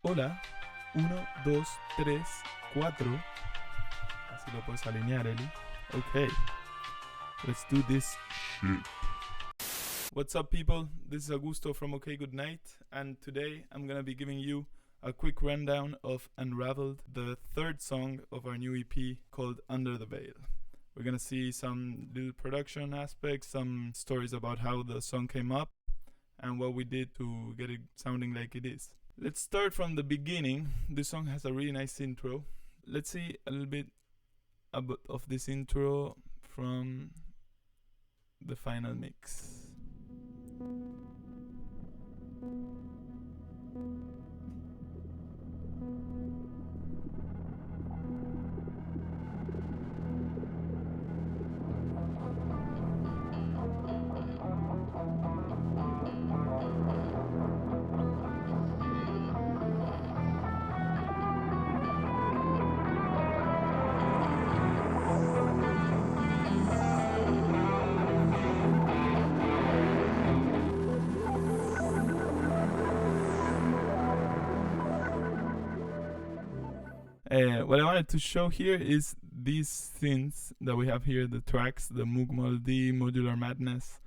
Hola, 1, 2, 3, 4. Así lo puedes alinear, Eli. Okay, let's do this shit. What's up, people? This is Augusto from OK Good Night, and today I'm gonna be giving you a quick rundown of Unraveled, the third song of our new EP called Under the Veil. We're gonna see some little production aspects, some stories about how the song came up, and what we did to get it sounding like it is. Let's start from the beginning. This song has a really nice intro. Let's see a little bit of this intro from the final mix. What I wanted to show here is these synths that we have here, the tracks, the Moog Model D, Modular Madness,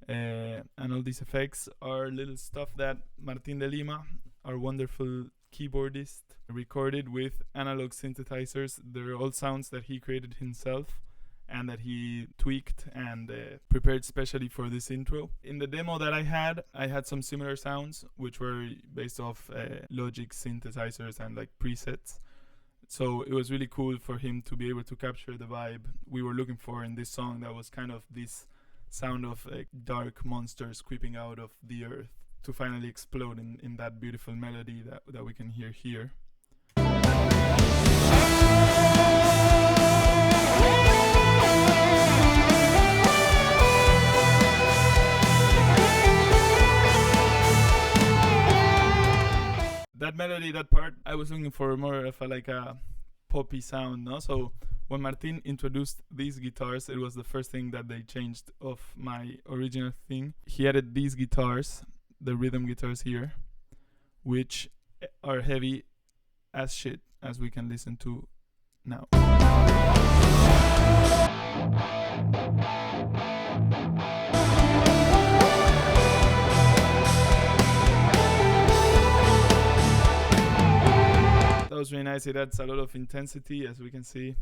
and all these effects are little stuff that Martin de Lima, our wonderful keyboardist, recorded with analog synthesizers. They're all sounds that he created himself and that he tweaked and prepared specially for this intro. In the demo that I had some similar sounds which were based off Logic synthesizers and like presets. So it was really cool for him to be able to capture the vibe we were looking for in this song, that was kind of this sound of dark monsters creeping out of the earth to finally explode in that beautiful melody that we can hear here. That melody, that part, I was looking for more of a poppy sound, no? So when Martin introduced these guitars, it was the first thing that they changed of my original thing. He added these guitars, the rhythm guitars here, which are heavy as shit, as we can listen to now. That was really nice. It adds a lot of intensity, as we can see.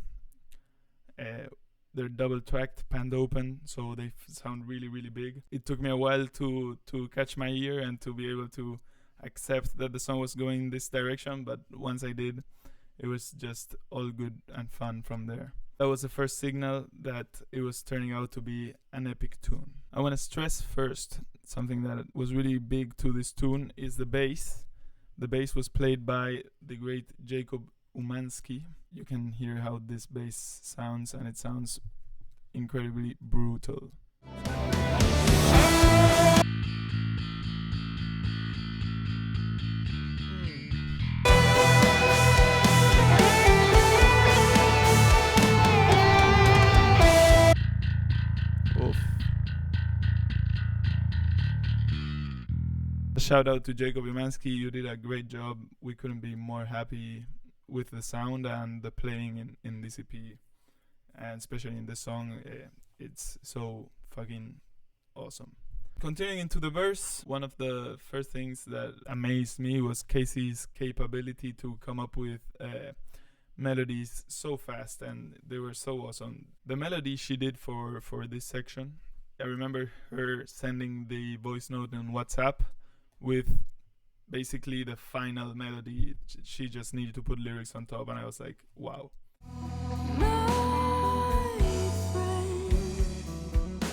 They're double tracked, panned open, so they sound really, really big. It took me a while to catch my ear and to be able to accept that the song was going this direction, but once I did, it was just all good and fun from there. That was the first signal that it was turning out to be an epic tune. I want to stress first something that was really big to this tune is the bass. The bass was played by the great Jacob Umansky. You can hear how this bass sounds, and it sounds incredibly brutal. Shout out to Jacob Umansky, you did a great job. We couldn't be more happy with the sound and the playing in this EP, and especially in this song. It's so fucking awesome. Continuing into the verse, one of the first things that amazed me was Casey's capability to come up with melodies so fast, and they were so awesome. The melody she did for this section, I remember her sending the voice note on WhatsApp with basically the final melody. She just needed to put lyrics on top, and I was like, wow. My friend,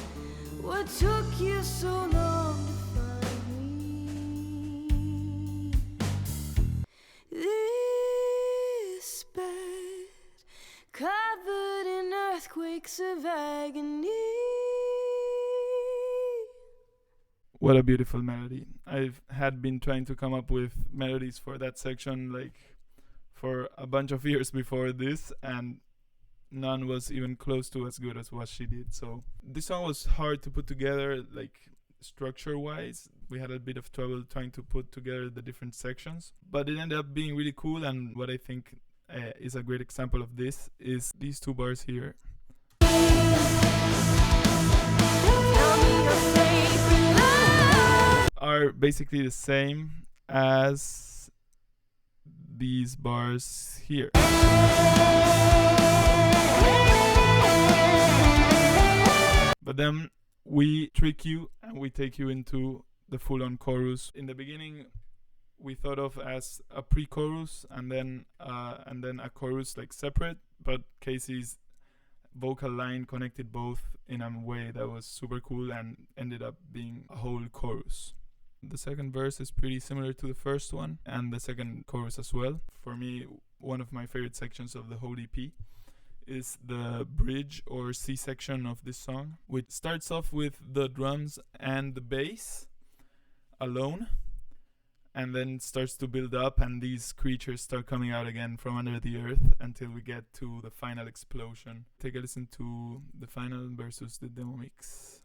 what took you so long to find me? This bed covered in earthquakes of agony. What a beautiful melody. I've had been trying to come up with melodies for that section like for a bunch of years before this, and none was even close to as good as what she did. So this song was hard to put together. Like structure-wise. We had a bit of trouble trying to put together the different sections, but it ended up being really cool. And what I think is a great example of this is these two bars here. Are basically the same as these bars here. But then we trick you and we take you into the full-on chorus. In the beginning, we thought of as a pre-chorus and then a chorus like separate, but Casey's vocal line connected both in a way that was super cool and ended up being a whole chorus. The second verse is pretty similar to the first one, and the second chorus as well. For me, one of my favorite sections of the whole EP is the bridge or C section of this song, which starts off with the drums and the bass alone, and then starts to build up, and these creatures start coming out again from under the earth until we get to the final explosion. Take a listen to the final versus the demo mix.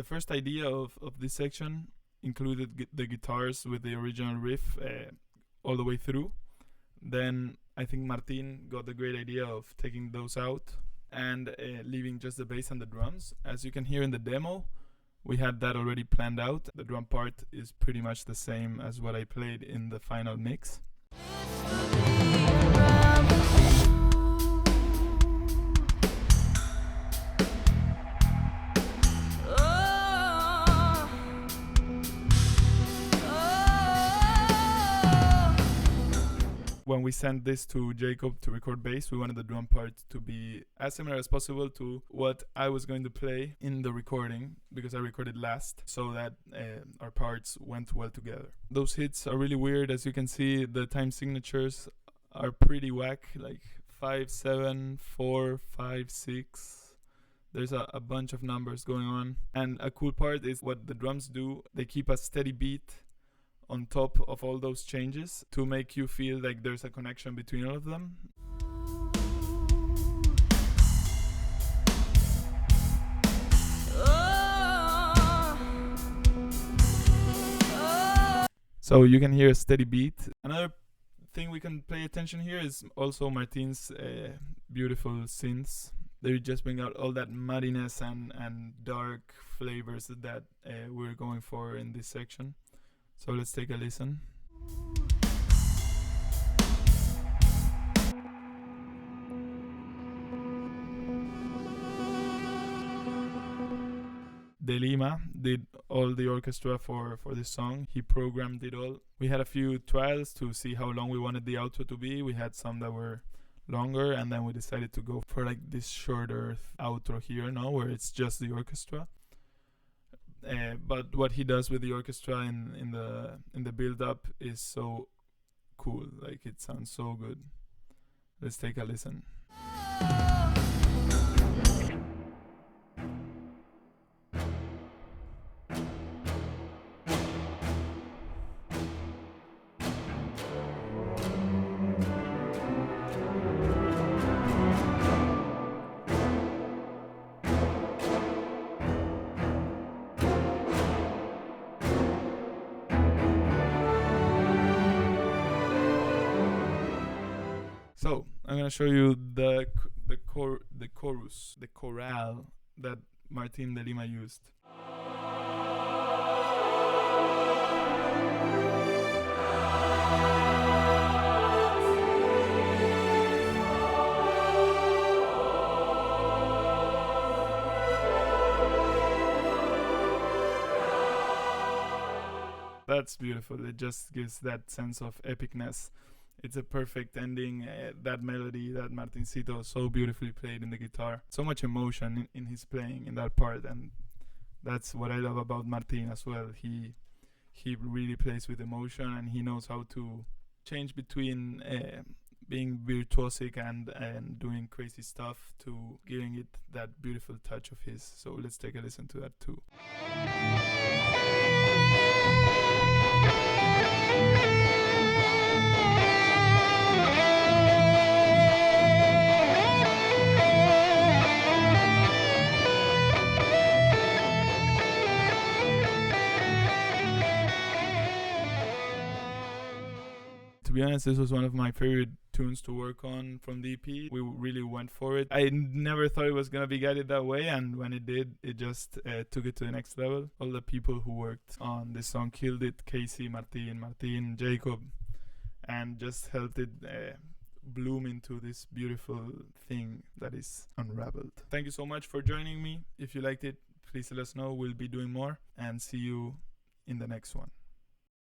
First idea of this section included the guitars with the original riff all the way through. Then I think Martin got the great idea of taking those out and leaving just the bass and the drums. As you can hear in the demo, we had that already planned out. The drum part is pretty much the same as what I played in the final mix. When we sent this to Jacob to record bass, we wanted the drum part to be as similar as possible to what I was going to play in the recording, because I recorded last, so that our parts went well together. Those hits are really weird. As you can see, the time signatures are pretty whack, like 5-7, 4-5-6. There's a bunch of numbers going on. And a cool part is what the drums do. They keep a steady beat on top of all those changes to make you feel like there's a connection between all of them. So you can hear a steady beat. Another thing we can pay attention here is also Martin's beautiful synths. They just bring out all that muddiness and dark flavors that we're going for in this section. So let's take a listen. De Lima did all the orchestra for this song. He programmed it all. We had a few trials to see how long we wanted the outro to be. We had some that were longer, and then we decided to go for like this shorter outro here, where it's just the orchestra. But what he does with the orchestra in the build up is so cool. Like, it sounds so good. Let's take a listen. So I'm gonna show you the chorale that Martin de Lima used. That's beautiful. It just gives that sense of epicness. It's a perfect ending. That melody that Martincito so beautifully played in the guitar. So much emotion in his playing in that part, and that's what I love about Martin as well. He really plays with emotion, and he knows how to change between being virtuosic and doing crazy stuff to giving it that beautiful touch of his. So let's take a listen to that too. To be honest, this was one of my favorite tunes to work on from the EP. We really went for it. I never thought it was gonna be guided that way, and when it did, it just took it to the next level. All the people who worked on this song killed it. Casey, Martin, Jacob, and just helped it bloom into this beautiful thing that is Unraveled. Thank you so much for joining me. If you liked it, please let us know. We'll be doing more, and see you in the next one.